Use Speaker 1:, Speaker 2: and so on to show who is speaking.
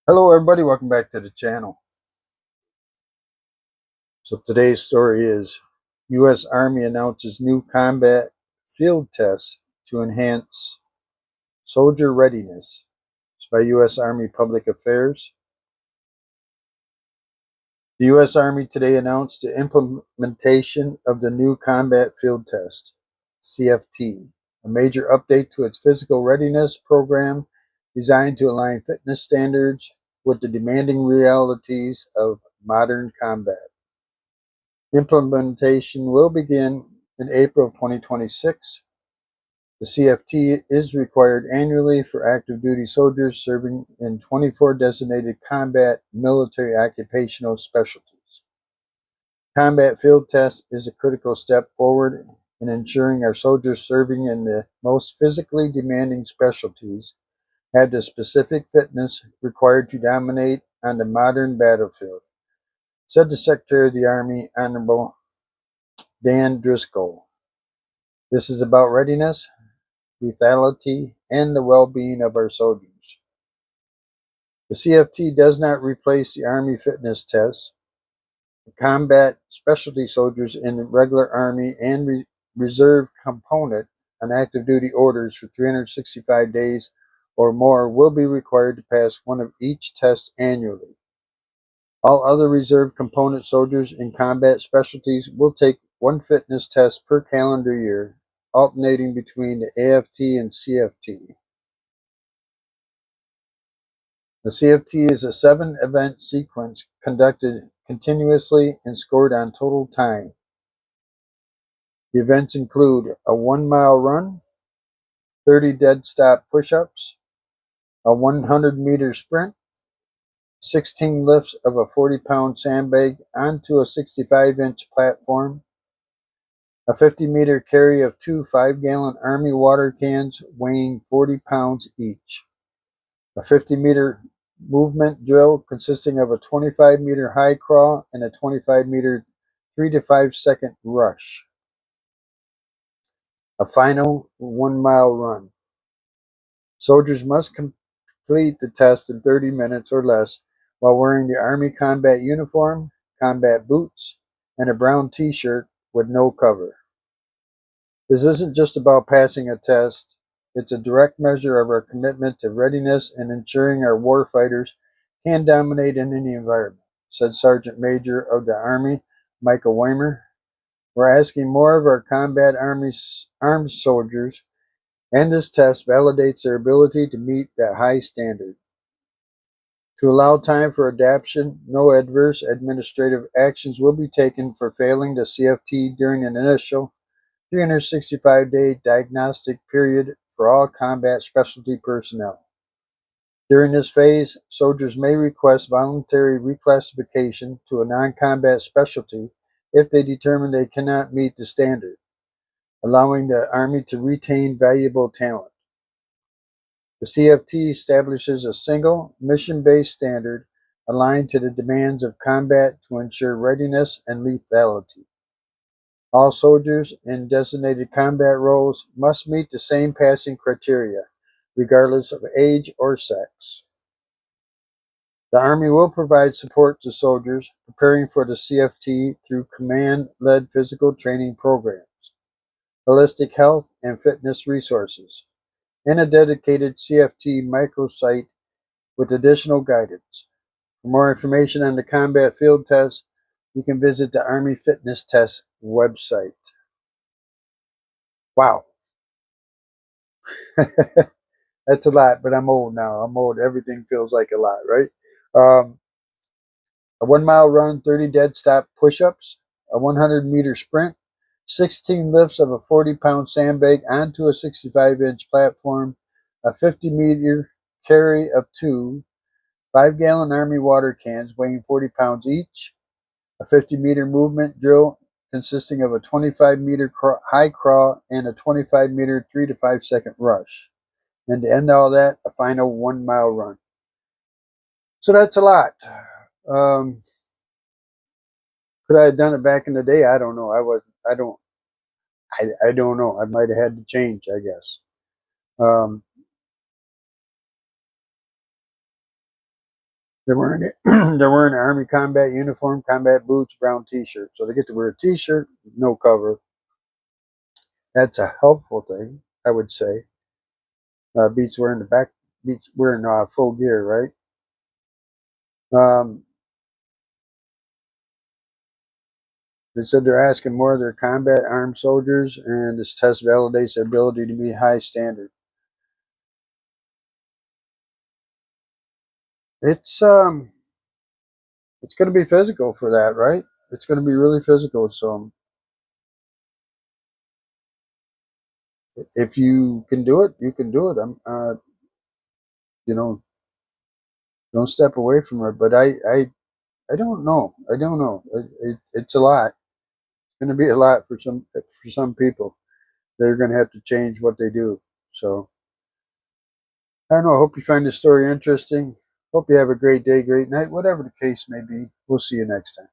Speaker 1: Hello everybody, welcome back to the channel. So today's story is U.S. Army announces new combat field tests to enhance soldier readiness. It's by U.S. Army Public Affairs. The U.S. Army today announced the implementation of the new Combat Field Test, CFT, a major update to its physical readiness program designed to align fitness standards with the demanding realities of modern combat. Implementation will begin in April of 2026. The CFT is required annually for active duty soldiers serving in 24 designated combat military occupational specialties. Combat field test is a critical step forward in ensuring our soldiers serving in the most physically demanding specialties have the specific fitness required to dominate on the modern battlefield, said the Secretary of the Army, Honorable Dan Driscoll. This is about readiness, lethality, and the well-being of our soldiers. The CFT does not replace the Army fitness tests. The combat specialty soldiers in the regular Army and reserve component on active duty orders for 365 days or more will be required to pass one of each test annually. All other reserve component soldiers in combat specialties will take one fitness test per calendar year, alternating between the AFT and CFT. The CFT is a 7-event sequence conducted continuously and scored on total time. The events include a 1-mile run, 30 dead stop push-ups, a 100-meter sprint, 16 lifts of a 40-pound sandbag onto a 65-inch platform, a 50-meter carry of two 5-gallon Army water cans weighing 40 pounds each, a 50-meter movement drill consisting of a 25-meter high crawl and a 25-meter 3 to 5 second rush, a final 1-mile run. Soldiers must complete the test in 30 minutes or less while wearing the Army combat uniform, combat boots, and a brown t-shirt with no cover. This isn't just about passing a test, it's a direct measure of our commitment to readiness and ensuring our warfighters can dominate in any environment, said Sergeant Major of the Army, Michael Weimer. We're asking more of our combat armed soldiers, and this test validates their ability to meet that high standard. To allow time for adaptation, no adverse administrative actions will be taken for failing the CFT during an initial 365-day diagnostic period for all combat specialty personnel. During this phase, soldiers may request voluntary reclassification to a non-combat specialty if they determine they cannot meet the standard, allowing the Army to retain valuable talent. The CFT establishes a single, mission-based standard aligned to the demands of combat to ensure readiness and lethality. All soldiers in designated combat roles must meet the same passing criteria, regardless of age or sex. The Army will provide support to soldiers preparing for the CFT through command-led physical training programs, holistic health and fitness resources, and a dedicated CFT microsite with additional guidance. For more information on the combat field test, you can visit the Army Fitness Test website. Wow. That's a lot, but I'm old now. I'm old. Everything feels like a lot, right? Um, a 1-mile run, 30 dead stop push ups, a 100-meter sprint, 16 lifts of a 40-pound sandbag onto a 65-inch platform, a 50-meter carry of two 5-gallon Army water cans weighing 40 pounds each, a 50-meter movement drill consisting of a 25-meter high crawl and a 25-meter 3 to 5 second rush. And to end all that, a final 1-mile run. So that's a lot. Um, could I have done it back in the day? I don't know. I don't know. I might have had to change, I guess. Um, They're wearing it. They're wearing an Army combat uniform, combat boots, brown T-shirt. So they get to wear a T-shirt, no cover. That's a helpful thing, I would say. Beats wearing full gear, right? Um, they said they're asking more of their combat armed soldiers, and this test validates their ability to meet high standard. It's um, it's going to be physical for that, right? It's going to be really physical. So if you can do it, you can do it. You know, don't step away from it. But I don't know. I don't know. It's a lot. It's going to be a lot for some people. They're going to have to change what they do. So I don't know. I hope you find this story interesting. Hope you have a great day, great night, whatever the case may be. We'll see you next time.